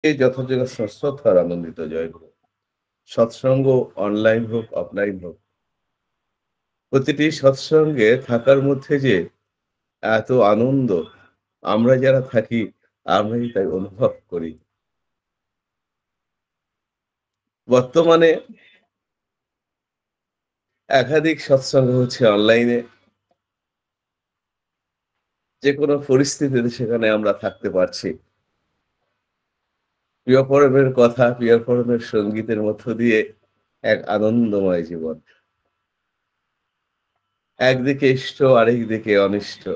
এই যথাযথ শ্রদ্ধার আনন্দিত জয় গুরু। সৎসঙ্গ অনলাইন হোক, অফলাইন হোক, প্রতিটি সৎসঙ্গে থাকার মধ্যে যে এত আনন্দ আমরা যারা থাকি আমরাই তাই অনুভব করি। বর্তমানে একাধিক সৎসঙ্গ হচ্ছে অনলাইনে। যেকোনো পরিস্থিতিতে সেখানে আমরা থাকতে পারছি। প্রিয় পরমের কথা, প্রিয় পরমের সঙ্গীতের মধ্য দিয়ে এক আনন্দময় জীবন। একদিকে ইষ্ট আরেকদিকে অনিষ্ট।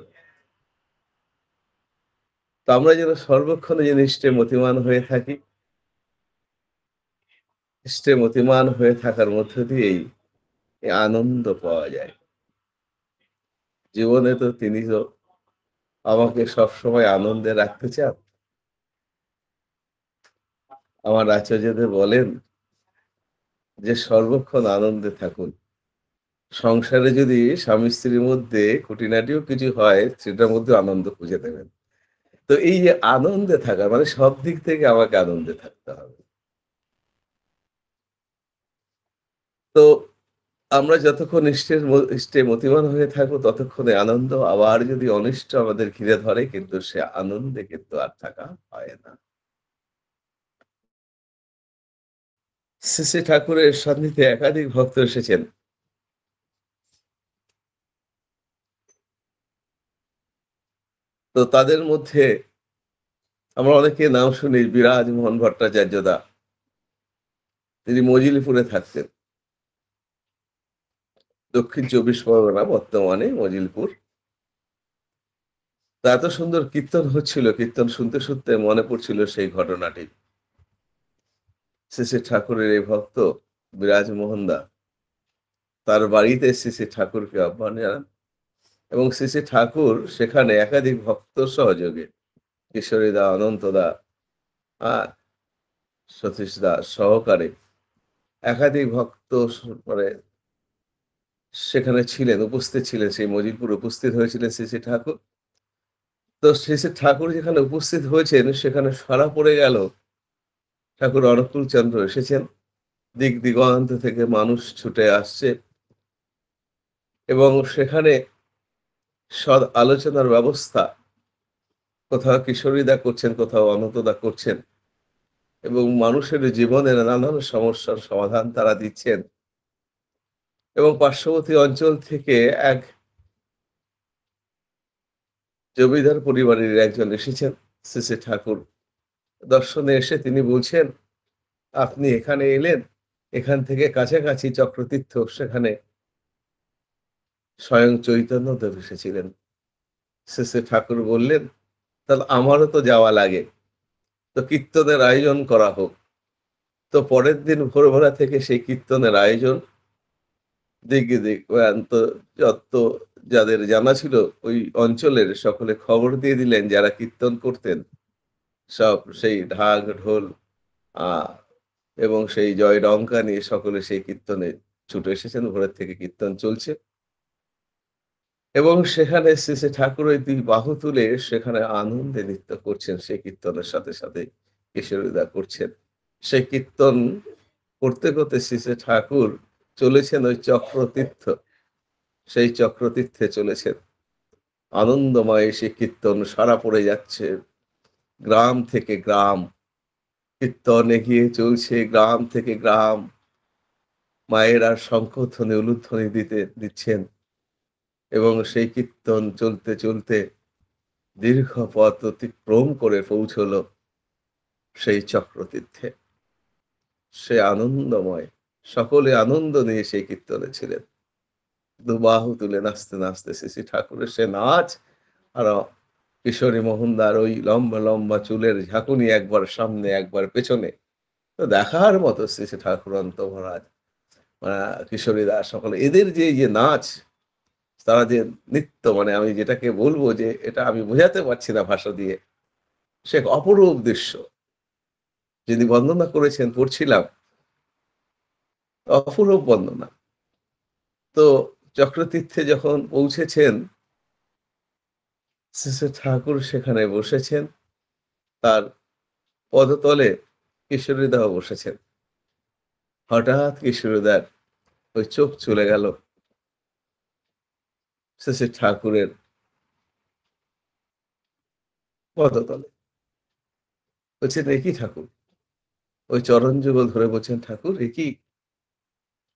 তো আমরা যেন সর্বক্ষণ যেন ইষ্টে মতিমান হয়ে থাকি। ইষ্টে মতিমান হয়ে থাকার মধ্য দিয়েই এই আনন্দ পাওয়া যায়। জীবনে তো তিনি তো আমাকে সবসময় আনন্দে রাখতে চান। আমার আচার্যদেব বলেন যে, "সর্বক্ষণ আনন্দে থাকুন।" সংসারে যদি স্বামী-স্ত্রীর মধ্যে খুঁটিনাটিও কিছু হয়, সেটার মধ্যেও আনন্দ খুঁজে নেবেন। তো এই যে আনন্দে থাকা মানে সব দিক থেকে আমাকে আনন্দে থাকতে হবে। তো আমরা যতক্ষণ ইষ্টে মতিমান হয়ে থাকবো ততক্ষণে আনন্দ। আবার যদি অনিষ্ট আমাদের ঘিরে ধরে কিন্তু সে আনন্দে কিন্তু আর থাকা হয় না। শ্রী, শ্রী ঠাকুরের সান্নিধ্যে একাধিক ভক্ত এসেছেন। তো তাদের মধ্যে আমরা অনেকে নাম শুনি বিরাজমোহন ভট্টাচার্যদা। তিনি মজিলপুরে থাকতেন। দক্ষিণ ২৪ পরগনা বর্তমানে মজিলপুর। তো এত সুন্দর কীর্তন হচ্ছিল, কীর্তন শুনতে, শুনতে মনে পড়ছিল সেই ঘটনাটি। শ্রী, শ্রী ঠাকুরের এই ভক্ত বিরাজমোহন দা তার বাড়িতে শ্রী, শ্রী ঠাকুরকে আহ্বান জানান এবং শ্রী, শ্রী ঠাকুর সেখানে একাধিক ভক্ত সহযোগে কিশোরী দা, অনন্ত দা, আ সতীশ দা সহকারে একাধিক ভক্ত মানে সেখানে ছিলেন, উপস্থিত ছিলেন। সেই মজিলপুরে উপস্থিত হয়েছিলেন শ্রী, শ্রী ঠাকুর। তো শ্রী, শ্রী ঠাকুর যেখানে উপস্থিত হয়েছেন সেখানে সাড়া পড়ে গেল ঠাকুর অনুকূল চন্দ্র এসেছেন। দিক দিগন্ত থেকে মানুষ ছুটে আসছে এবং সেখানে সদ আলোচনার ব্যবস্থা কোথাও কিশোরীদা করছেন, কোথাও অনন্তদা করছেন এবং মানুষের জীবনের নানান সমস্যার সমাধান তারা দিচ্ছেন এবং পার্শ্ববর্তী অঞ্চল থেকে এক জমিদার পরিবারের একজন এসেছেন শ্রী, শ্রী ঠাকুর দর্শনে এসে তিনি বলছেন, "আপনি এখানে এলেন, এখান থেকে কাছাকাছি চক্রতীর্থ সেখানে স্বয়ং চৈতন্যদেব এসেছিলেন।" শ্রী, শ্রী ঠাকুর বললেন, "তাহলে আমারও তো যাওয়া লাগে। তো কীর্তনের আয়োজন করা হোক।" তো পরের দিন ভোরবেলা থেকে সেই কীর্তনের আয়োজন তো যত যাদের জানা ছিল ওই অঞ্চলের সকলে খবর দিয়ে দিলেন যারা কীর্তন করতেন সব সেই ঢাক, ঢোল আ এবং সেই জয় ডঙ্কা নিয়ে সকলে সেই কীর্তনে ছুটে এসেছেন। ভোরের থেকে কীর্তন চলছে এবং সেখানে শ্রী, শ্রী ঠাকুর ওই ২ বাহু তুলে সেখানে আনন্দে নৃত্য করছেন সেই কীর্তনের সাথে, সাথে কিশোরীদা করছেন। সেই কীর্তন করতে, করতে শ্রী, শ্রী ঠাকুর চলেছেন ওই চক্রতীর্থ। সেই চক্রতীর্থে চলেছেন। আনন্দময় সেই কীর্তন সাড়া পড়ে যাচ্ছে। গ্রাম থেকে গ্রাম, কীর্তন এগিয়ে চলছে গ্রাম থেকে গ্রাম। মায়েরা শঙ্খধ্বনি, উলুধ্বনি দিচ্ছেন এবং সেই কীর্তন চলতে, চলতে দীর্ঘ পথ অতিক্রম করে পৌঁছলো সেই চক্রতীর্থে। সে আনন্দময়। সকলে আনন্দ নিয়ে সেই কীর্তনে ছিলেন। দুবাহু তুলে নাচতে, নাচতে শ্রী, শ্রী ঠাকুরের সে নাচ আর কিশোরী মোহনদার ওই লম্বা, লম্বা চুলের ঝাঁকুনি একবার সামনে একবার পেছনে। তো দেখার মতো শ্রী, শ্রী ঠাকুরন্ত মহারাজ, আ কিশোরীদা সকলে এদের যে এই যে নাচ, তারা যে নৃত্য মানে আমি যেটাকে বলব যে এটা আমি বোঝাতে পারছি না ভাষা দিয়ে। সে এক অপরূপ দৃশ্য। যিনি বর্ণনা করেছেন পড়ছিলাম, অপরূপ বর্ণনা। তো চক্রতীর্থে যখন পৌঁছেছেন, শ্রী, শ্রী ঠাকুর সেখানে বসেছেন। তার পদতলে কিশোরীদাও বসেছেন। হঠাৎ কিশোরীদার ওই চোখ চলে গেল শ্রী ঠাকুরের পদতলে। বলছেন, "এ কি ঠাকুর?" ওই চরণ যুগল ধরে বলছেন, "ঠাকুর এ কি?"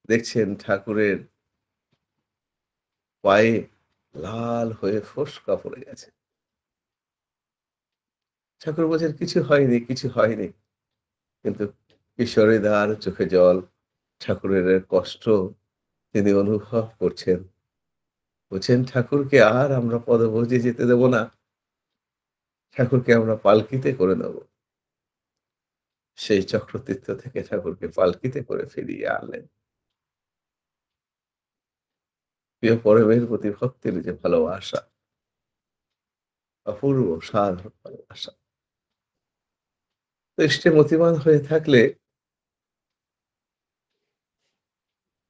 দেখছেন ঠাকুরের পায়ে লাল হয়ে ফোস্কা পড়ে গেছে। ঠাকুর বলছেন, "কিছু হয়নি, কিছু হয়নি।" কিন্তু কিশোরীদার চোখে জল। ঠাকুরের এ কষ্ট তিনি অনুভব করছেন। বলছেন, "ঠাকুরকে আর আমরা পদব্রজে যেতে দেব না। ঠাকুরকে আমরা পালকিতে করে নেব।" সেই চক্রতীর্থ থেকে ঠাকুরকে পালকিতে করে ফিরিয়ে আনলেন। প্রিয় পরমের প্রতি ভক্তের যে ভালোবাসা, অপূর্ব সাধারণ ভালোবাসা। তো ইষ্টে মতিমান হয়ে থাকলে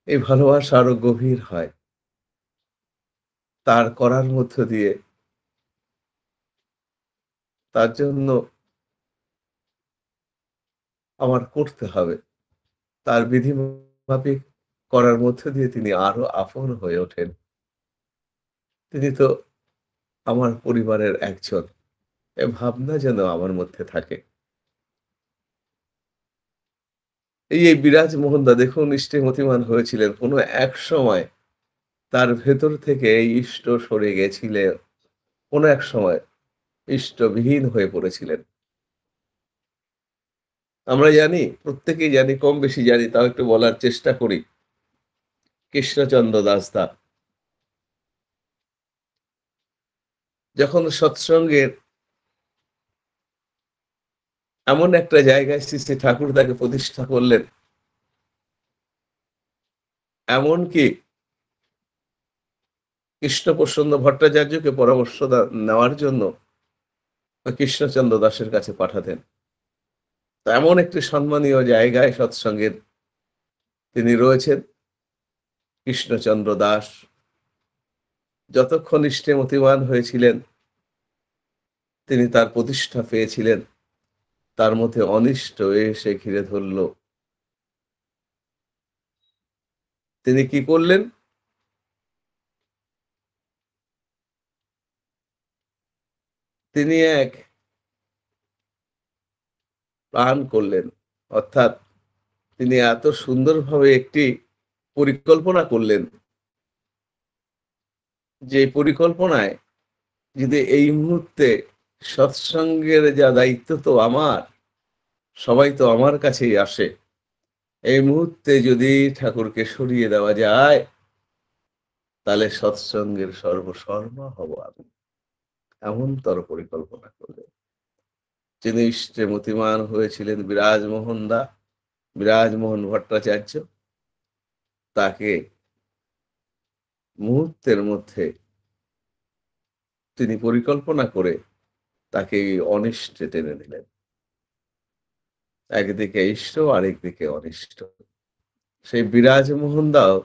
এই ভালোবাসা আরো গভীর হয়। তার করার মধ্য দিয়ে তার জন্য আমার করতে হবে। তার বিধি মাফিক করার মধ্য দিয়ে তিনি আরো আপন হয়ে ওঠেন। তিনি তো আমার পরিবারের একজন। এ ভাবনা যেন আমার মধ্যে থাকে। এই বিরাজ মোহনদা দেখুন ইষ্টে মতিমান হয়েছিলেন। কোন এক সময় তার ভেতর থেকে এই ইষ্ট সরে গেছিলেন। কোন এক সময় ইষ্টবিহীন হয়ে পড়েছিলেন। আমরা জানি, প্রত্যেকেই জানি, কম বেশি জানি, তাও একটু বলার চেষ্টা করি। কৃষ্ণচন্দ্র দাসদা যখন সৎসঙ্গের এমন একটা জায়গায় শ্রী ঠাকুর তাকে প্রতিষ্ঠা করলেন, এমনকি কৃষ্ণপ্রসন্ন ভট্টাচার্যকে পরামর্শ নেওয়ার জন্য কৃষ্ণচন্দ্র দাসের কাছে পাঠাতেন। তো এমন একটি সম্মানীয় জায়গায় সৎসঙ্গের তিনি রয়েছেন। কৃষ্ণচন্দ্র দাস যতক্ষণ ইষ্টে মতিমান হয়েছিলেন, তিনি তার প্রতিষ্ঠা পেয়েছিলেন। তার মধ্যে অনিষ্ট এসে ঘিরে ধরল। তিনি কি করলেন? তিনি এক প্ল্যান করলেন। অর্থাৎ তিনি এত সুন্দরভাবে একটি পরিকল্পনা করলেন, যে পরিকল্পনায় যদি এই মুহূর্তে সৎসঙ্গের যা দায়িত্ব তো আমার, সবাই তো আমার কাছেই আসে। এই মুহূর্তে যদি ঠাকুরকে সরিয়ে দেওয়া যায়, তাহলে সৎসঙ্গের সর্বশর্মা হব আমি। এমনতর পরিকল্পনা করলেন। যিনি ইষ্টে মতিমান হয়েছিলেন বিরাজমোহন ভট্টাচার্য, তাকে মুহূর্তের মধ্যে তিনি পরিকল্পনা করে তাকে এই অনিষ্টে টেনে নিলেন। একদিকে ইষ্ট, আরেকদিকে অনিষ্ট। সেই বিরাজমোহন দাও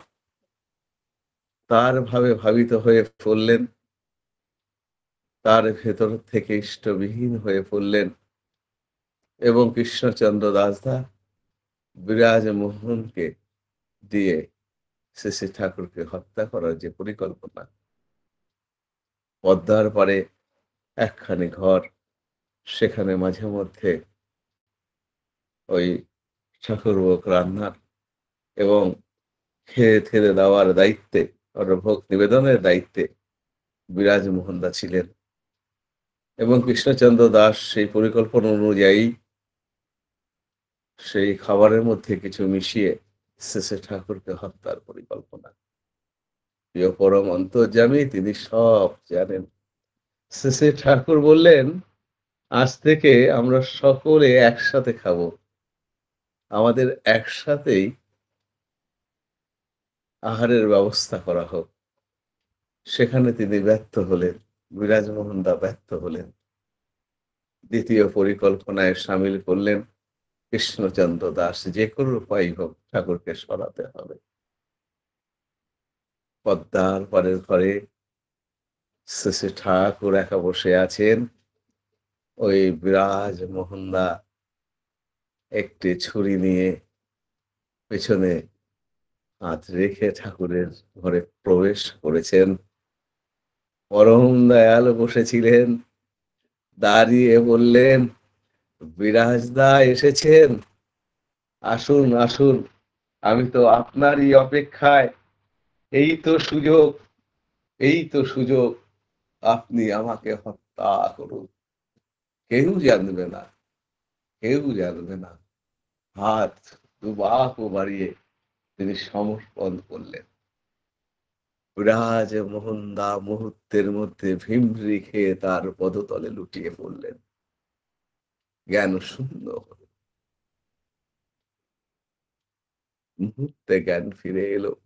তার ভাবে ভাবিত হয়ে পড়লেন, তার ভেতর থেকে ইষ্টবিহীন হয়ে পড়লেন এবং কৃষ্ণচন্দ্র দাসদা বিরাজমোহনকে দিয়ে শ্রী ঠাকুরকে হত্যা করার যে পরিকল্পনা, পদ্মার পাড়ে একখানি ঘর, সেখানে মাঝে মধ্যে ওই ঠাকুরভোগ রান্নার এবং খেয়ে ঠেলে দেওয়ার দায়িত্বে, ভোগ নিবেদনের দায়িত্বে বিরাজমোহনদা ছিলেন এবং কৃষ্ণচন্দ্র দাস সেই পরিকল্পনা অনুযায়ী সেই খাবারের মধ্যে কিছু মিশিয়ে শ্রী ঠাকুরকে হত্যার পরিকল্পনা। প্রিয় পরম অন্তর্যামী, তিনি সব জানেন। শ্রী ঠাকুর বললেন, আজ থেকে আমরা সকলে একসাথে খাবো। আমাদের একসাথেই আহারের ব্যবস্থা করা হোক। সেখানে তিনি ব্যর্থ হলেন। বিরাজমোহনদা ব্যর্থ হলেন। দ্বিতীয় পরিকল্পনায় সামিল করলেন কৃষ্ণচন্দ্র দাস। যে কোনো উপায়ই হোক ঠাকুরকে সরাতে হবে। পদ্মার পাড়ের ঘরে ঠাকুর একা বসে আছেন। ওই বিরাজমোহনদা একটি ছুরি নিয়ে পেছনে হাত রেখে ঠাকুরের ঘরে প্রবেশ করেছেন। পরম দয়াল বসেছিলেন, দাঁড়িয়ে বললেন, "বিরাজদা এসেছেন? আসুন, আসুন। আমি তো আপনারই অপেক্ষায়। এই তো সুযোগ, এই তো সুযোগ। আপনি আমাকে হত্যা করুন। কেউ জানবে না, কেউ জানবে না।" হাত দুবাহু বাড়িয়ে তিনি সমর্পণ করলেন। ব্রাজমোহনদা মুহূর্তের মধ্যে ভিমরি খেয়ে তার পদতলে লুটিয়ে পড়লেন। জ্ঞান শূন্য হলেন। মুহূর্তে জ্ঞান ফিরে এলো।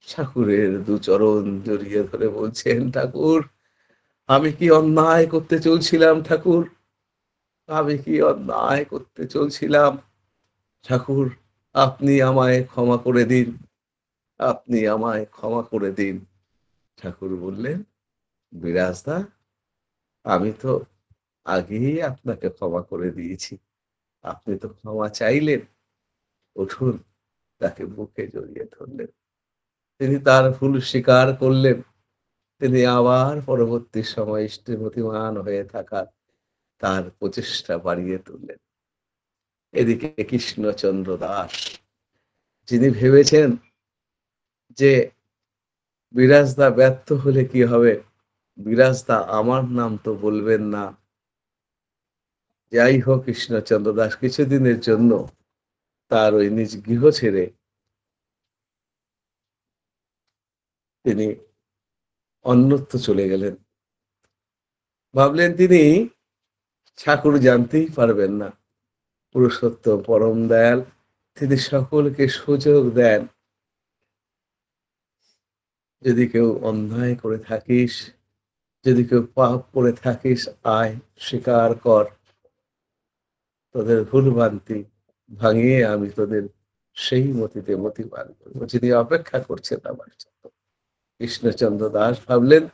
ঠাকুরের দুচরণ জড়িয়ে ধরে বলছেন, "ঠাকুর, আমি কি অন্যায় করতে চলছিলাম ঠাকুর? আমি কি অন্যায় করতে চলছিলাম? ঠাকুর, আপনি আমায় ক্ষমা করে দিন। আপনি আমায় ক্ষমা করে দিন।" ঠাকুর বললেন, "বিরাজদা, আমি তো আগেই আপনাকে ক্ষমা করে দিয়েছি। আপনি তো ক্ষমা চাইলেন। উঠুন।" তাকে বুকে জড়িয়ে ধরলেন। তিনি তার ভুল স্বীকার করলেন। তিনি আবার পরবর্তী সময়ে স্টিমতিমান হয়ে থাকার তার প্রচেষ্টা বাড়িয়ে তুললেন। এদিকে কৃষ্ণচন্দ্র দাস, যিনি ভেবেছেন যে বিরাজদা ব্যর্থ হলে কি হবে? বিরাজদা আমার নাম তো বলবেন না। যাই হোক, কৃষ্ণচন্দ্র দাস কিছুদিনের জন্য তার ওই নিজ গৃহ ছেড়ে তিনি অন্যত্র চলে গেলেন। ভাবলেন তিনি ঠাকুর জানতেই পারবেন না। পুরুষোত্তম পরম দয়াল, তিনি সকলকে সুযোগ দেন। যদি কেউ অন্যায় করে থাকিস, যদি কেউ পাপ করে থাকিস, আয় স্বীকার কর। তোদের ভুলভ্রান্তি ভাঙিয়ে আমি তোদের সেই মতিতে মতিবান করবো। যিনি অপেক্ষা করছেন আমার জন্য। কৃষ্ণচন্দ্র দাস ভাবলেন,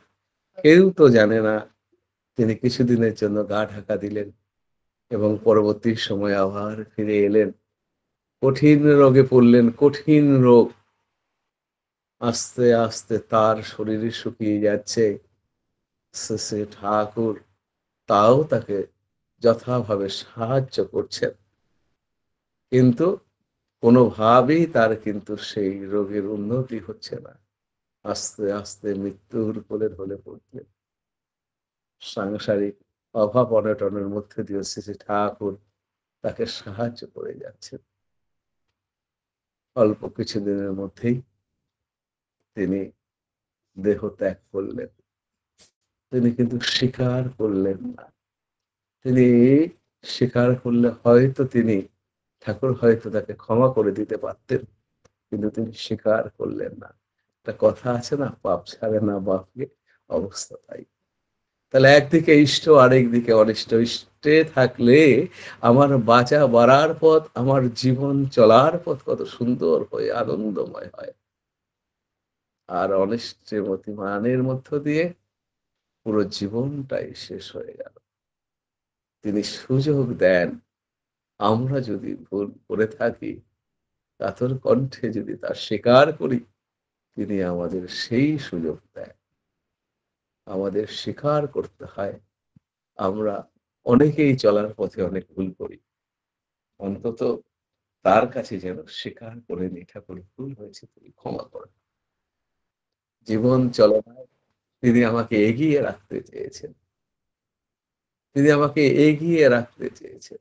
কেউ তো জানে না। তিনি কিছুদিনের জন্য গা ঢাকা দিলেন এবং পরবর্তী সময়ে আবার ফিরে এলেন। কঠিন রোগে পড়লেন, কঠিন রোগ। আস্তে আস্তে তার শরীর শুকিয়ে যাচ্ছে। শ্রী ঠাকুর তাও তাকে যথাভাবে সাহায্য করছেন, কিন্তু কোনোভাবেই তার কিন্তু সেই রোগের উন্নতি হচ্ছে না। আস্তে আস্তে মৃত্যুর কোলে ঢলে পড়লেন। সাংসারিক অভাব অনটনের মধ্যে দিয়ে শ্রী ঠাকুর তাকে সাহায্য করে যাচ্ছেন। অল্প কিছুদিনের মধ্যেই তিনি দেহ ত্যাগ করলেন। তিনি কিন্তু স্বীকার করলেন না। তিনি স্বীকার করলে হয়তো তিনি ঠাকুর হয়তো তাকে ক্ষমা করে দিতে পারতেন, কিন্তু তিনি স্বীকার করলেন না। একটা কথা আছে না, পাপ ছাড়ে না বাপকে, অবস্থা তাই। তাহলে একদিকে ইষ্ট, আরেকদিকে অনিষ্ট। ইষ্টে থাকলে আমার বাঁচা বাড়ার পথ, আমার জীবন চলার পথ কত সুন্দর হয়ে আনন্দময় হয়। আর অনিষ্টে মতিমানের মধ্য দিয়ে পুরো জীবনটাই শেষ হয়ে গেল। তিনি সুযোগ দেন, আমরা যদি ভুল করে থাকি, কাতর কণ্ঠে যদি তা স্বীকার করি, তিনি আমাদের সেই সুযোগ দেন। আমাদের স্বীকার করতে হয়, আমরা অনেকেই চলার পথে অনেক ভুল করি। অন্তত তার কাছে যেন স্বীকার করে নিই, ঠাকুর ভুল হয়েছে, তুমি ক্ষমা করো। জীবন চলনায় তিনি আমাকে এগিয়ে রাখতে চেয়েছেন। তিনি আমাকে এগিয়ে রাখতে চেয়েছেন।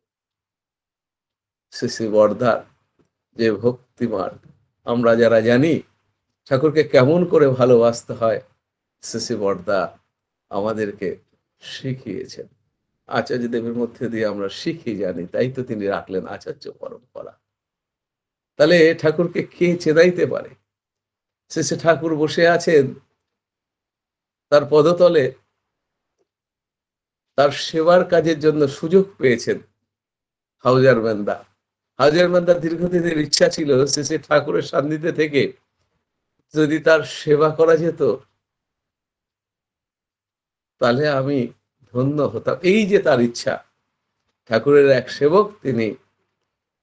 শ্রী শ্রী বরদার যে ভক্তিমান, আমরা যারা জানি ঠাকুরকে কেমন করে ভালোবাসতে হয়, শ্রী শ্রী বরদা আমাদেরকে শিখিয়েছেন। আচার্যদেবের মধ্যে দিয়ে আমরা শিখি, জানি, তাই তো তিনি রাখলেন আচার্য পরম্পরা। তাহলে ঠাকুরকে কে চেনাইতে পারে? শ্রী শ্রী ঠাকুর বসে আছেন তার পদতলে, তার সেবার কাজের জন্য সুযোগ পেয়েছেন হাউজার বান্দা। হাউজার বান্দার দীর্ঘদিনের ইচ্ছা ছিল শ্রী শ্রী ঠাকুরের সান্নিধ্যে থেকে যদি তার সেবা করা যেত, তাহলে আমি ধন্য হতাম। এই যে তার ইচ্ছা, ঠাকুরের এক সেবক তিনি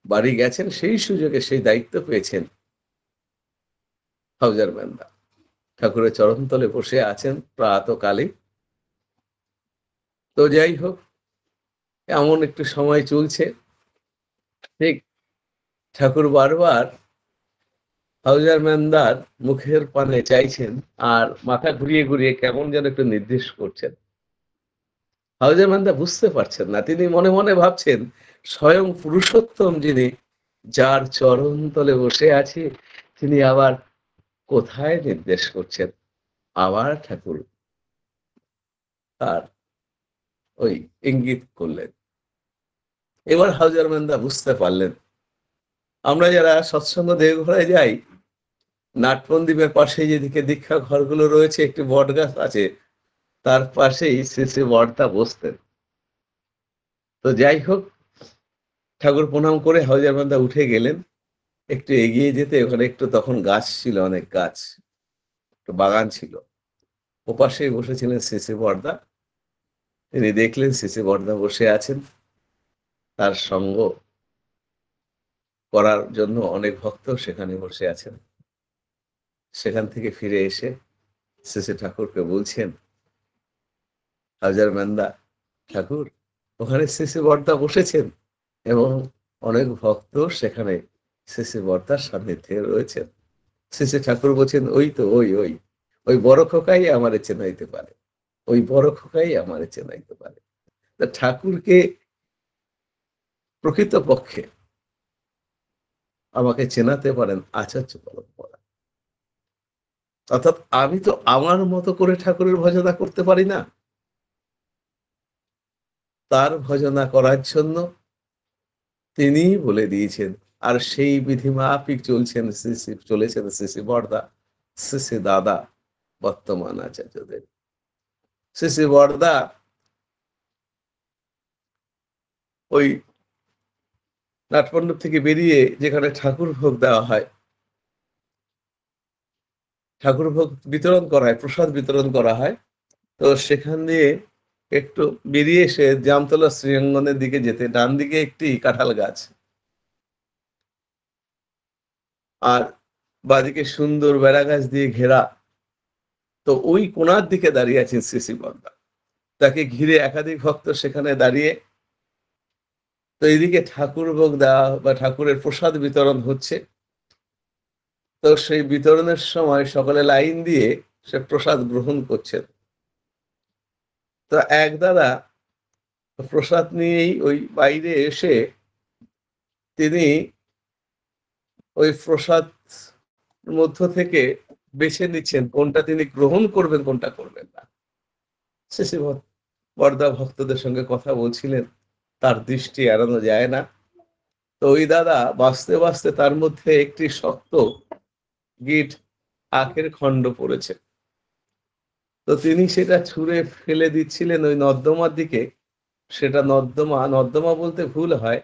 বাড়ি গেছেন, সেই সুযোগে সেই দায়িত্ব পেয়েছেন হাউজার ম্যানদা। ঠাকুরের চরণতলে বসে আছেন প্রাতকালে। তো যাই হোক, এমন একটু সময় চলছে। ঠিক ঠাকুর বারবার হাউজার ম্যানদার মুখের পানে চাইছেন আর মাথা ঘুরিয়ে ঘুরিয়ে কেমন যেন একটু নির্দেশ করছেন। হাউজার ম্যানদা বুঝতে পারছেন না। তিনি মনে মনে ভাবছেন, স্বয়ং পুরুষোত্তম যিনি, যার চরণতলে বসে আছি, তিনি আবার কোথায় নির্দেশ করছেন। আবার ঠাকুর তার ওই ইঙ্গিত করলেন। এবার হাউজার ম্যানদা বুঝতে পারলেন, আমরা যারা সৎসঙ্গ দেওঘরে যাই, নাটবন্দীপের পাশে যেদিকে দীক্ষা ঘরগুলো রয়েছে, একটি বটগাছ আছে, তার পাশেই শ্রী শ্রী বর্দা বসতেন। তো যাই হোক, ঠাকুর প্রণাম করে হাউজার ম্যানদা উঠে গেলেন। একটু এগিয়ে যেতে ওখানে একটু তখন গাছ ছিল, অনেক গাছ, একটু বাগান ছিল। ওপাশেই বসেছিলেন শ্রী শ্রী বর্দা। তিনি দেখলেন শ্রী শ্রী বর্দা বসে আছেন, তার সঙ্গ করার জন্য অনেক ভক্ত সেখানে বসে আছেন। সেখান থেকে ফিরে এসে শ্রী শ্রী ঠাকুরকে বলছেন, হাউজার ম্যানদা, ঠাকুর, ওখানে শ্রী শ্রী বর্দা বসেছেন এবং অনেক ভক্ত সেখানে শ্রী শ্রী বর্দার সান্নিধ্যে রয়েছেন। শ্রী শ্রী ঠাকুর বলছেন, ওই তো ওই ওই ওই বড় খোকাই আমারে চেনাইতে পারে, ওই বড় খোকাই আমারে চেনাইতে পারে। তা ঠাকুরকে প্রকৃতপক্ষে আমাকে চেনাতে পারেন আচার্য পরম্পরা। অর্থাৎ আমি তো আমার মতো করে ঠাকুরের ভজনা করতে পারি না। তার ভজনা করার জন্য তিনিই বলে দিয়েছেন। আর সেই বিধি মাফিক চলছেন চলেছেন শ্রী শ্রী বর্দা, শ্রী শ্রী দাদা, বর্তমান আচার্যদের। শ্রী শ্রী বর্দা ওই নাটমণ্ডপ থেকে বেরিয়ে যেখানে ঠাকুর ভোগ দেওয়া হয়, ঠাকুর ভোগ বিতরণ করা হয়, প্রসাদ বিতরণ করা হয়, তো সেখান দিয়ে একটু বেরিয়ে এসে জামতলা শ্রীঅঙ্গনের দিকে যেতে ডান দিকে একটি কাঁঠাল গাছ, আর বাঁদিকে সুন্দর বেড়া গাছ দিয়ে ঘেরা। তো ওই কোণার দিকে দাঁড়িয়ে আছেন শ্রী শ্রী বর্দা। তাকে ঘিরে একাধিক ভক্ত সেখানে দাঁড়িয়ে। তো এইদিকে ঠাকুর ভোগ দেওয়া বা ঠাকুরের প্রসাদ বিতরণ হচ্ছে। তো সেই বিতরণের সময় সকলে লাইন দিয়ে সে প্রসাদ গ্রহণ করছেন। তো এক দাদা প্রসাদ নিয়েই ওই বাইরে এসে তিনি ওই প্রসাদ মধ্য থেকে বেছে নিচ্ছেন কোনটা তিনি গ্রহণ করবেন, কোনটা করবেন না। শেষে বর্দা ভক্তদের সঙ্গে কথা বলছিলেন, তার দৃষ্টি এড়ানো যায় না। তো ওই দাদা বাঁচতে বাঁচতে তার মধ্যে একটি শক্ত গিট আখের খণ্ড পড়েছে। তো তিনি সেটা ছুঁড়ে ফেলে দিচ্ছিলেন ওই নর্দমার দিকে। সেটা নর্দমা, নর্দমা বলতে ভুল হয়,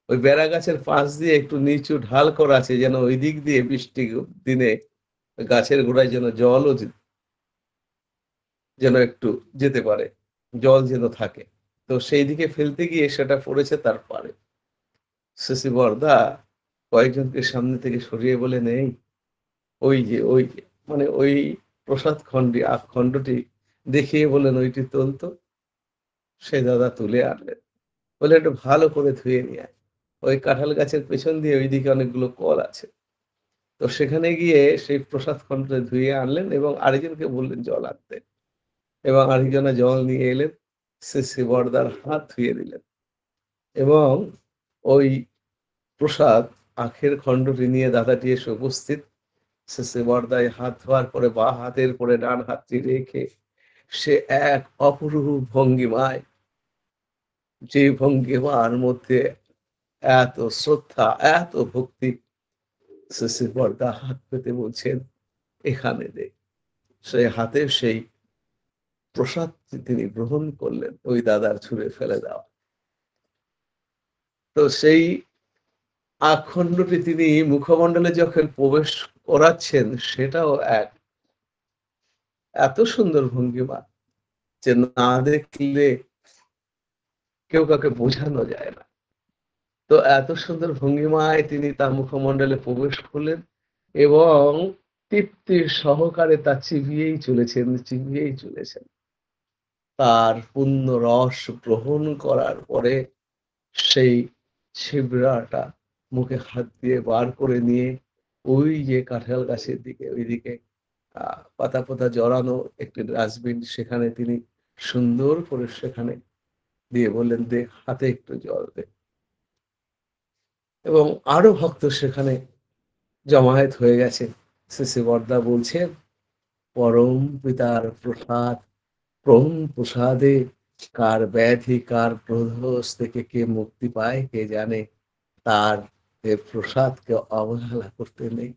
ওই বেড়া গাছের পাশ দিয়ে একটু নিচু ঢাল করা আছে, যেন ওই দিক দিয়ে বৃষ্টি দিনে গাছের গোড়ায় যেন জলও যেন একটু যেতে পারে, জল যেন থাকে। তো সেই দিকে ফেলতে গিয়ে সেটা পড়েছে তার পাড়ে। শশী বর্দা কয়েকজনকে সামনে থেকে সরিয়ে বলেন, এই ওই যে মানে ওই প্রসাদ খণ্ডটি, আখ খণ্ডটি দেখিয়ে বলেন, ওইটি তোল তো। সে দাদা তুলে আনলেন, বলে একটু ভালো করে ধুয়ে নিয়ে আয়। ওই কাঁঠাল গাছের পেছন দিয়ে ওইদিকে অনেকগুলো কল আছে, তো সেখানে গিয়ে সেই প্রসাদ খণ্ডটা ধুয়ে আনলেন এবং আরেকজনকে বললেন জল আনতে, এবং আরেকজনে জল নিয়ে এলেন। শ্রী বর্দার হাত ধুয়ে দিলেন এবং ওই প্রসাদ আখের খণ্ডটি নিয়ে দাদাটি এসে উপস্থিত। শ্রী বর্দায় হাত ধোয়ার পরে বা হাতের পরে ডান হাতটি রেখে সে এক অপরূপ ভঙ্গিমায়, যে ভঙ্গিমার মধ্যে এত শ্রদ্ধা, এত ভক্তি, শ্রী বর্দা হাত পেতে বলছেন, এখানে দে। সেই হাতে সেই প্রসাদ তিনি গ্রহণ করলেন, ওই দাদার ছুঁড়ে ফেলে দেওয়া। তো সেই আখণ্ডটি তিনি মুখমণ্ডলে যখন প্রবেশ করাচ্ছেন, সেটাও এক এত সুন্দর ভঙ্গিমা যে না দেখলে কেউ কাউকে বোঝানো যায় না। তো এত সুন্দর ভঙ্গিমায় তিনি তার মুখমণ্ডলে প্রবেশ করলেন এবং তৃপ্তি সহকারে তা চিবিয়েই চলেছেন, চিবিয়েই চলেছেন। তার পূর্ণ রস গ্রহণ করার পরে সেই ছিবড়াটা মুখে হাত দিয়ে বার করে নিয়ে ওই যে কাঁঠাল গাছের দিকে ওইদিকে পাতা পাতা জড়ানো একটি ডাস্টবিন, সেখানে তিনি সুন্দর করে সেখানে দিয়ে বললেন, দে হাতে একটু জল দে। এবং আরো ভক্ত সেখানে জমায়েত হয়ে গেছে। শ্রী বরদা বলছেন, পরম পিতার প্রসাদ, পরম প্রসাদে কার ব্যাধি কার প্রদোষ থেকে কে মুক্তি পায় কে জানে। তার এ প্রসাদকে অবহেলা করতে নেই,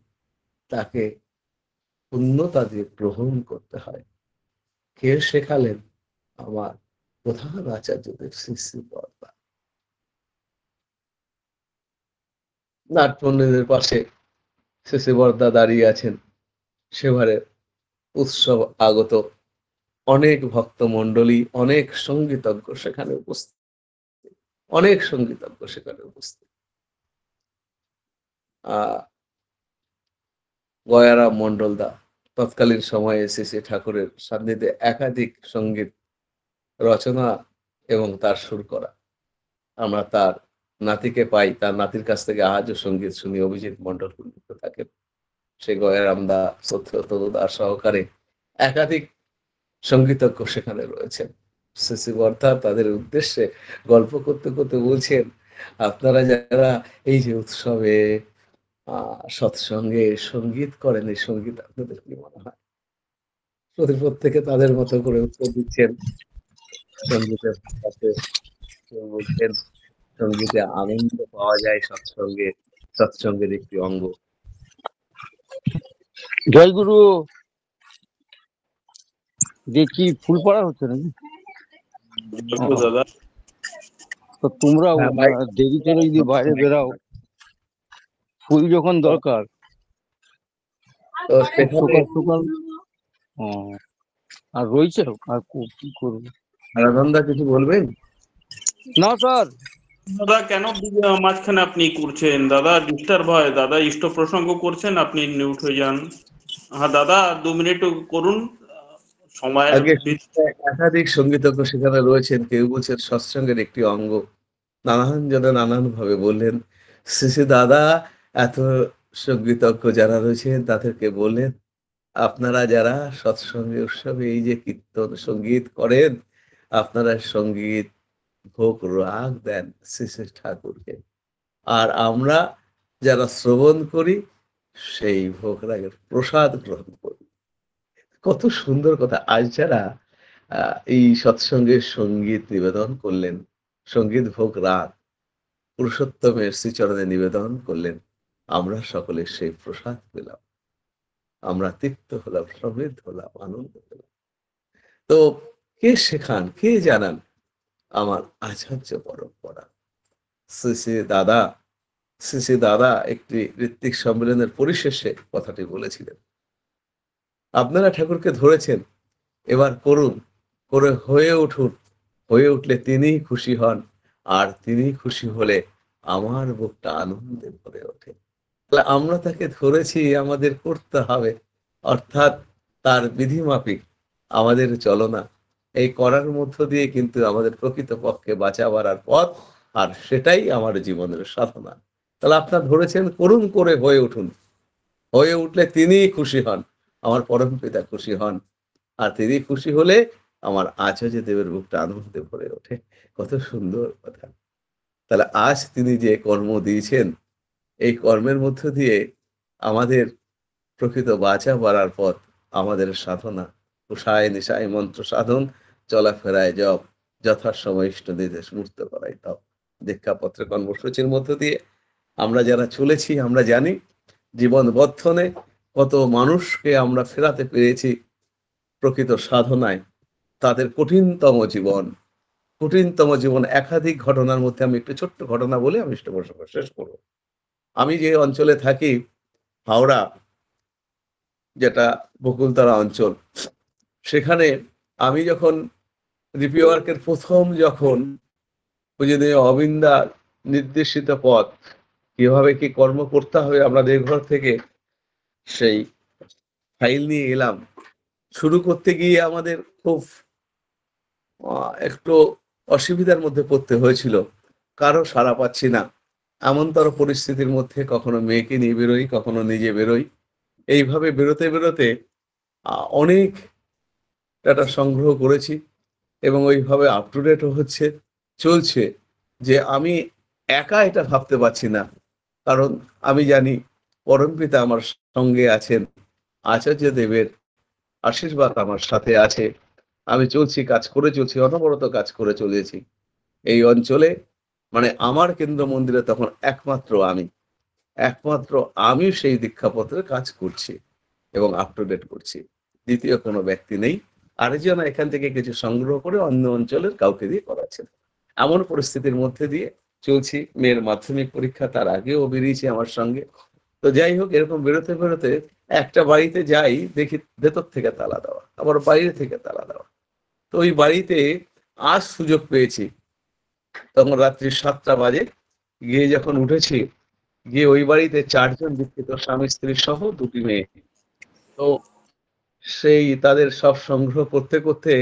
তাকে পূর্ণতা দিয়ে গ্রহণ করতে হয়। কে শেখালেন? আমার প্রধান আচার্যদেব শ্রী শ্রী বরদা। নাট পণ্ডিতের পাশে শ্রী শ্রী বরদা দাঁড়িয়ে আছেন। সেবারে উৎসব আগত অনেক ভক্ত মণ্ডলী, অনেক সঙ্গীতজ্ঞ সেখানে উপস্থিত, অনেক সঙ্গীতজ্ঞ সেখানে উপস্থিত। গয়ারাম মণ্ডলদা তৎকালীন সময়ে শ্রী ঠাকুরের সান্নিধ্যে একাধিক সঙ্গীত রচনা এবং তার সুর করা। আমরা তার নাতিকে পাই, তার নাতির কাছ থেকে আজও সঙ্গীত শুনি। অভিজিৎ মণ্ডল লিখতে থাকেন। সে গয়ারামদা, সত্যতদা সহকারে একাধিক সঙ্গীতজ্ঞ সেখানে রয়েছেন। শ্রী বর্ধা তাদের উদ্দেশ্যে গল্প করতে করতে বলছেন, আপনারা যারা এই যে উৎসবে সৎসঙ্গে সঙ্গীত করেন, এই সঙ্গীত আপনাদের কি মনে হয়? প্রত্যেকে তাদের মতো করে উত্তর দিচ্ছেন। সঙ্গীতের সাথে কেউ বলছেন, সঙ্গীতে আনন্দ পাওয়া যায়, সৎসঙ্গে সৎসঙ্গের একটি অঙ্গ। জয় গুরু। দেখি ফুল পড়া হচ্ছে নাকি? দাদা তো তোমরা দেরি করে যদি বাইরে বেরাও, ফুল যখন দরকার সকাল সকাল। আর রয়েছে, আর কি করবো? আরাধনদা কিছু বলবেন? না স্যার। দাদা কেন মাঝখানে আপনি করছেন? দাদা ডিস্টার্ব হয়। দাদা ইষ্ট প্রসঙ্গ করছেন, আপনি মিউট হয়ে যান। হ্যাঁ দাদা 2 মিনিট করুন। সময়ের একাধিক সঙ্গীতজ্ঞ সেখানে রয়েছেন। কেউ বলছেন সৎসঙ্গের একটি অঙ্গ। নানান জনে নানান ভাবে বললেন। শ্রী দাদা এত সঙ্গীতজ্ঞ যারা রয়েছেন তাদেরকে বললেন, আপনারা যারা সৎসঙ্গে উৎসবে এই যে কীর্তন সঙ্গীত করেন, আপনারা সঙ্গীত ভোগ রাগ দেন শ্রী শ্রী ঠাকুরকে, আর আমরা যারা শ্রবণ করি সেই ভোগ রাগের প্রসাদ গ্রহণ করি। কত সুন্দর কথা। আজ যারা এই সৎসঙ্গের সঙ্গীত নিবেদন করলেন, সঙ্গীত ভোগ রাগ পুরুষোত্তমের শ্রীচরণে নিবেদন করলেন, আমরা সকলে সেই প্রসাদ পেলাম, আমরা তৃপ্ত হলাম, সমৃদ্ধ হলাম, আনন্দ পেলাম। তো কে শেখান, কে জানান? আমার আচার্য পরম্পরা। শ্রী শ্রী দাদা একটি ঋত্বিক সম্মেলনের পরিশেষে কথাটি বলেছিলেন, আপনারা ঠাকুরকে ধরেছেন, এবার করুন, করে হয়ে উঠুন, হয়ে উঠলে তিনিই খুশি হন, আর তিনি খুশি হলে আমার বুকটা আনন্দে ভরে ওঠে। তাহলে আমরা তাকে ধরেছি, আমাদের করতে হবে, অর্থাৎ তার বিধিমাফিক আমাদের চলনা। এই করার মধ্য দিয়ে কিন্তু আমাদের প্রকৃত পক্ষে বাঁচা বাড়ার পথ, আর সেটাই আমার জীবনের সাধনা। তাহলে আপনারা ধরেছেন, করুন, করে হয়ে উঠুন, হয়ে উঠলে তিনিই খুশি হন, আমার পরম পিতা খুশি হন, আর তিনি খুশি হলে আমার আচার্য দেবের বুকটা আনন্দে ভরে ওঠে। কত সুন্দর কথা। তাহলে আজ তিনি যে কর্ম দিয়েছেন, এই কর্মের মধ্য দিয়ে আমাদের প্রকৃত বাঁচা বাড়ার পথ, আমাদের সাধনা, উষায় নিশায় মন্ত্র সাধন, চলাফেরায় জপ, যথাসময় ইষ্ট নির্দেশ মূর্ত করাই তপ। দীক্ষাপত্র কর্মসূচির মধ্য দিয়ে আমরা যারা চলেছি, আমরা জানি জীবন বর্ধনে কত মানুষকে আমরা ফেরাতে পেরেছি প্রকৃত সাধনায়। তাদের কঠিনতম জীবন একাধিক ঘটনার মধ্যে আমি একটু ছোট্ট ঘটনা বলে আমি শেষ করবো। আমি যে অঞ্চলে থাকি, হাওড়া, যেটা বকুলতলা অঞ্চল, সেখানে আমি যখন রিপি ওয়ার্কের প্রথম যখন অবিন্দা নির্দেশিত পথ, কিভাবে কি কর্ম করতে হবে, আমরা দেওঘর থেকে সেই ফাইল নিয়ে এলাম। শুরু করতে গিয়ে আমাদের খুব একটু অসুবিধার মধ্যে পড়তে হয়েছিল। কারো সাড়া পাচ্ছি না। এমনতর পরিস্থিতির মধ্যে কখনো মেয়েকে নিয়ে বেরোই, কখনো নিজে বেরোই। এইভাবে বেরোতে, বেরোতে অনেক ডাটা সংগ্রহ করেছি এবং ওইভাবে আপ টু ডেট ও হচ্ছে, চলছে। যে আমি একা এটা ভাবতে পারছি না। কারণ আমি জানি পরমপিতা আমার সঙ্গে আছেন। আচার্য দেবের আশীর্বাদ আমার সাথে আছে। আমি চলছি, কাজ করে চলছি, অনবরত কাজ করে চলেছি। এই অঞ্চলে মানে আমার কেন্দ্র মন্দিরে তখন একমাত্র আমি সেই দীক্ষাপত্রে কাজ করছি এবং আপ টু ডেট করছি। দ্বিতীয় কোনো ব্যক্তি নেই। আরেকজন এখান থেকে কিছু সংগ্রহ করে অন্য অঞ্চলের কাউকে দিয়ে করাচ্ছেন। এমন পরিস্থিতির মধ্যে দিয়ে চলছি। মেয়ের মাধ্যমিক পরীক্ষা, তার আগেও বেরিয়েছে আমার সঙ্গে। তো যাই হোক, এরকম বেরোতে, বেরোতে একটা বাড়িতে যাই, দেখি ভেতর থেকে তালা দেওয়া, আবার বাইরে থেকে তালা দেওয়া। তো ওই বাড়িতে আজ সুযোগ পেয়েছি। তখন রাত্রি ৭টা বাজে। গিয়ে যখন উঠেছি, গিয়ে ওই বাড়িতে ৪ জন দীক্ষিত স্বামী স্ত্রী সহ ২ টি মেয়ে। তো সেই তাদের সব সংগ্রহ করতে, করতে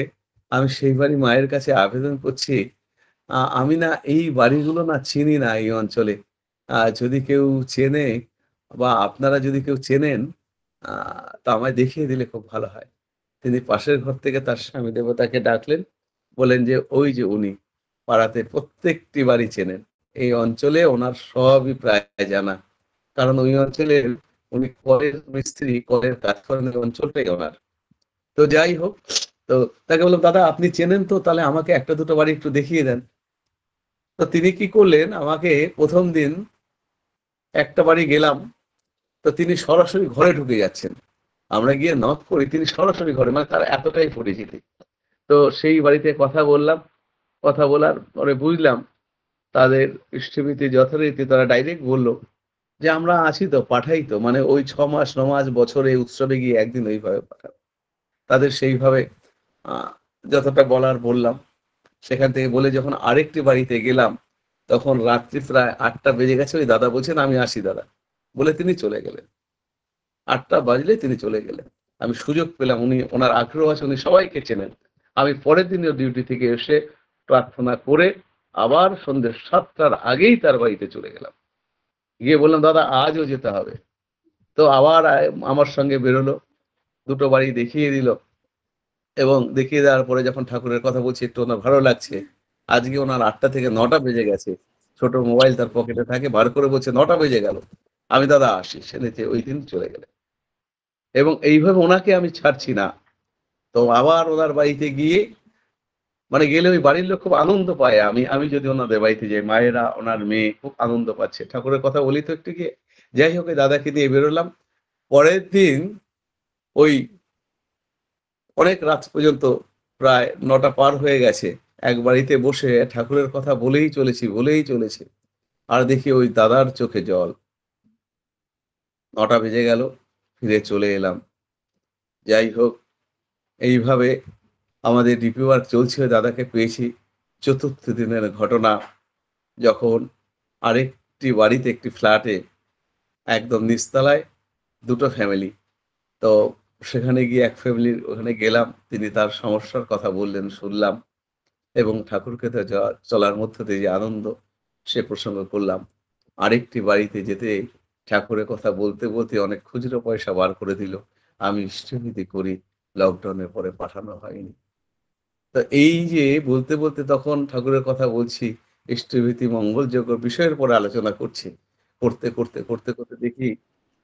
আমি সেই বাড়ি মায়ের কাছে আবেদন করছি, আমি না এই বাড়িগুলো না চিনি না এই অঞ্চলে। যদি কেউ চেনে বা আপনারা যদি কেউ চেনেন, আ তো আমায় দেখিয়ে দিলে খুব ভালো হয়। তিনি পাশের ঘর থেকে তার স্বামী দেবতাকে ডাকলেন। বললেন যে, "ওই যে উনি পাড়াতে প্রত্যেকটি বাড়ি চেনেন। এই অঞ্চলে ওনার সবই প্রায় জানা।" কারণ ওই অঞ্চলের উনি কলের মিস্ত্রি, কলের কাজ করেন, ওই অঞ্চলটাই ওনার। তো যাই হোক, তো তাকে বললাম, "দাদা আপনি চেনেন তো, তাহলে আমাকে ১ টা ২ টো বাড়ি একটু দেখিয়ে দেন।" তো তিনি কি করলেন, আমাকে ১ম দিন একটা বাড়ি গেলাম, তো তিনি সরাসরি ঘরে ঢুকে যাচ্ছেন। আমরা গিয়ে নক করি, তিনি সরাসরি ঘরে, মানে তার এতটাই পরিচিতি। তো সেই বাড়িতে কথা বললাম। কথা বলার পরে বুঝলাম তাদের ইষ্টভীতি যথারীতি তারা ডাইরেক্ট বলল যে, "আমরা আছি তো, পাঠাই তো।" মানে ওই ৬ মাস, ৯ মাস, বছরে উৎসবে গিয়ে একদিন ওইভাবে পাঠানো। তাদের সেইভাবে আ যতটা বলার বললাম। সেখান থেকে বলে যখন আরেকটি বাড়িতে গেলাম, তখন রাত্রি প্রায় ৮টা বেজে গেছে। ওই দাদা বলছেন, "আমি আসি দাদা।" বলে তিনি চলে গেলেন। ৮টা বাজলেই তিনি চলে গেলেন। আমি সুযোগ পেলাম, উনি ওনার আগ্রহ আছে, উনি সবাইকে চেনেন। আমি পরের দিনের ডিউটি থেকে এসে প্রার্থনা করে আবার সন্ধ্যে ৭টার আগেই তার বাড়িতে চলে গেলাম। গিয়ে বললাম, "দাদা আজও যেতে হবে।" তো আবার আমার সঙ্গে বেরোলো। ২ টো বাড়ি দেখিয়ে দিল এবং দেখিয়ে দেওয়ার পরে যখন ঠাকুরের কথা বলছি একটু ওনার ভালো লাগছে। আজকে ওনার ৮টা থেকে ৯টা বেজে গেছে। ছোট মোবাইল তার পকেটে থাকে, বার করে বলছে, "৯টা বেজে গেল। আমি দাদা আসি।" সে নিতে ঐদিন চলে গেলেন। এবং এইভাবে উনাকে আমি ছাড়ছি না। তো আবার ওনার বাড়িতে গিয়ে মানে গেলে ওই বাড়ির লোক খুব আনন্দ পায়। আমি আমি যদি ওনাদের বাড়িতে যাই, মায়েরা, ওনার মেয়ে খুব আনন্দ পাচ্ছে। ঠাকুরের কথা বলি তো একটু গিয়ে। যাই হোক, ওই দাদাকে নিয়ে বেরোলাম। পরের দিন ওই অনেক রাত পর্যন্ত, প্রায় ৯টা পার হয়ে গেছে। এক বাড়িতে বসে ঠাকুরের কথা বলেই চলেছি, বলেই চলেছি। আর দেখি ওই দাদার চোখে জল। ৯টা বেজে গেল, ফিরে চলে এলাম। যাই হোক, এইভাবে আমাদের ডিপি ওয়ার্ক চলছে, দাদাকে পেয়েছি। ৪র্থ দিনের ঘটনা, যখন আরেকটি বাড়িতে, একটি ফ্ল্যাটে একদম নিচতলায় ২ টো ফ্যামিলি। তো সেখানে গিয়ে এক ফ্যামিলির ওখানে গেলাম। তিনি তার সমস্যার কথা বললেন, শুনলাম এবং ঠাকুরকে তো চলার মধ্য দিয়ে যে আনন্দ, সে প্রসঙ্গ করলাম। আরেকটি বাড়িতে যেতে ঠাকুরের কথা বলতে, বলতে অনেক খুচরো পয়সা বার করে দিল। আমি ইষ্টভীতি করি, লকডাউনের পরে পাঠানো হয়নি। তো এই যে বলতে, বলতে তখন ঠাকুরের কথা বলছি, ইষ্টভীতি মঙ্গলযোগ্য বিষয়ের পরে আলোচনা করছি। করতে দেখি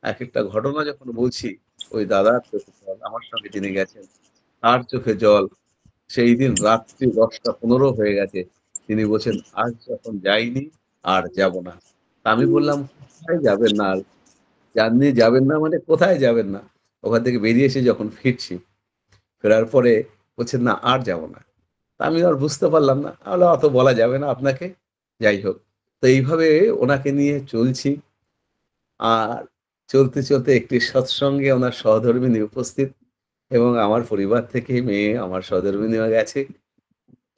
একেকটা ঘটনা যখন বলছি, ওই দাদার চোখে জল, আমার সঙ্গে যিনি গেছেন, তার চোখে জল। সেইদিন রাত্রি ১০টা ১৫ হয়ে গেছে। তিনি বলছেন, "আজ যখন যাইনি, আর যাব না।" তা আমি বললাম, "কোথায় যাবেন না আর? জাননি যাবেন না মানে কোথায় যাবেন না?" ওখান থেকে বেরিয়ে এসে যখন ফিরছি, ফেরার পরে বলছেন, "না আর যাব না।" তা আমি আর বুঝতে পারলাম না। আমি বললাম, "অত বলা যাবে না আপনাকে।" যাই হোক। তো এইভাবে ওনাকে নিয়ে চলছি। আর চলতে, চলতে একটি সৎসঙ্গে ওনার সহধর্মিণী উপস্থিত এবং আমার পরিবার থেকে মেয়ে আমার সহধর্মিণীও গেছে।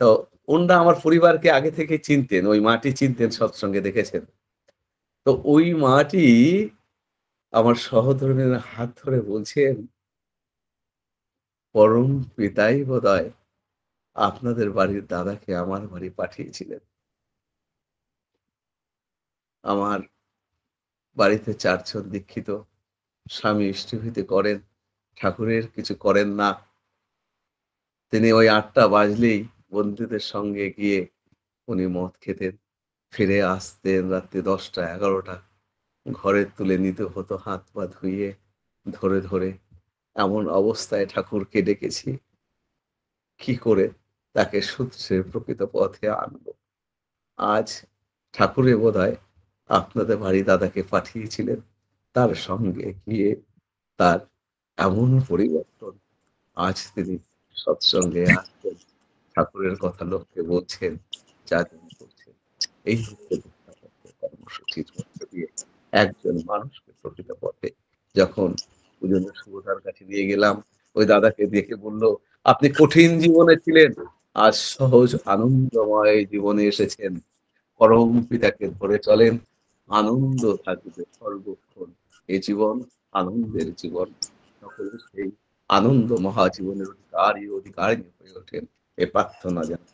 তো ওনারা আমার পরিবারকে আগে থেকে চিনতেন, ওই মাটি চিনতেন, সৎসঙ্গে দেখেছেন। তো ওই মাটি আমার সহধর্মিণীর হাত ধরে বলছেন, পরম পিতাই বোধহয় আপনাদের বাড়ির দাদাকে আমার বাড়ি পাঠিয়েছিলেন। আমার বাড়িতে ৪ জন দীক্ষিত, স্বামী ইষ্টভীতি করেন, ঠাকুরের কিছু করেন না। তিনি ওই ৮টা বাজলেই বন্ধুদের সঙ্গে গিয়ে উনি মদ খেতেন, ফিরে আসতেন রাত্রি ১০টা ১১টা। ঘরে তুলে নিতে হতো হাত পা ধুইয়ে, ধরে, ধরে। এমন অবস্থায় ঠাকুরকে ডেকেছি, কি করে তাকে শুধরে প্রকৃত পথে আনবো। আজ ঠাকুরে বোধহয় আপনাদের বাড়ি দাদাকে পাঠিয়েছিলেন। তার সঙ্গে গিয়ে তার এমন পরিবর্তন, আজ তিনি সৎসঙ্গে আসছেন, ঠাকুরের কথা লোককে বলছেন, যাজন করছেন। এই হচ্ছে দীক্ষাপত্রের কর্মসূচির মধ্য দিয়ে একজন মানুষকে প্রকৃত পথে যখন পূজনীয় শুভদার কাছে নিয়ে গেলাম, ওই দাদাকে দেখে বলল, আপনি কঠিন জীবনে ছিলেন, আজ সহজ আনন্দময় জীবনে এসেছেন। পরম পিতাকে ধরে চলেন, আনন্দ থাকবে সর্বক্ষণ। এ জীবন আনন্দের জীবন। সকলে সেই আনন্দ মহাজীবনের অধিকারিণী হয়ে ওঠেন। এ প্রার্থনা জানাই।